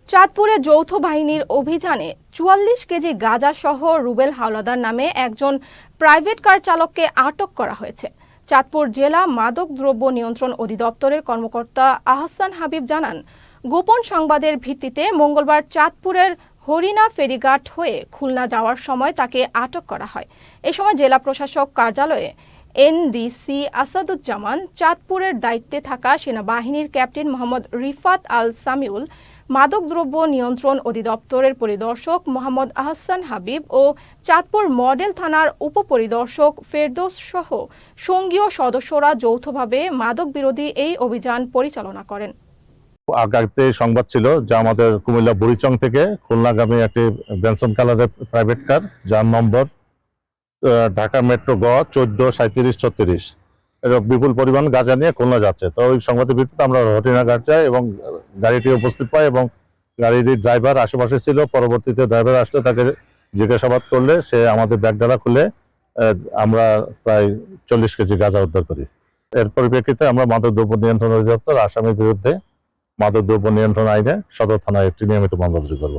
চাঁদপুরে যৌথ বাহিনীর অভিযানে ৪৪ কেজি গাঁজা সহ রুবেল হাওলাদার নামে একজন প্রাইভেট কার চালককে আটক করা হয়েছে। চাঁদপুর জেলা মাদক দ্রব্য নিয়ন্ত্রণ অধিদপ্তরের কর্মকর্তা আহসান হাবিব জানান, গোপন সংবাদের ভিত্তিতে মঙ্গলবার চাঁদপুরের হরিণা ফেরিঘাট হয়ে খুলনা যাওয়ার সময় তাকে আটক করা হয়। এ সময় জেলা প্রশাসক কার্যালয়ে এনডিসি আসাদুজ্জামান, চাঁদপুরের দায়িত্বে থাকা সেনাবাহিনীর ক্যাপ্টেন মোহাম্মদ রিফাত আল সামিউল, মাদকদ্রব্য নিয়ন্ত্রণ অধিদপ্তরের পরিদর্শক মোহাম্মদ আহসান হাবিব ও চাঁদপুর মডেল থানার উপপরিদর্শক ফেরদৌস সহ সঙ্গীয় সদস্যরা যৌথভাবে মাদক বিরোধী এই অভিযান পরিচালনা করেন। আগাতে সংবাদ ছিল যে আমাদের কুমিল্লা বুড়িচং থেকে খুলনাগামী একটি বেনসন কালারের প্রাইভেট কার, যার নম্বর ঢাকা মেট্রো গ 143736, এর বিপুল পরিমাণ গাঁজা নিয়ে খুলনা যাচ্ছে। তো ওই সংবাদের ভিত্তিতে আমরা হরিণাঘাট যাই এবং গাড়িটি উপস্থিত পাই এবং গাড়ির ড্রাইভার আশেপাশে ছিল। পরবর্তীতে ড্রাইভার আসলে তাকে জিজ্ঞাসাবাদ করলে সে আমাদের ব্যাগডালা খুলে আমরা প্রায় 40 কেজি গাঁজা উদ্ধার করি। এর পরিপ্রেক্ষিতে আমরা মাদক দ্রব্য নিয়ন্ত্রণ অধিদপ্তর আসামির বিরুদ্ধে মাদক দ্রব্য নিয়ন্ত্রণ আইনে সদর থানায় একটি নিয়মিত মামলা রুজু করব।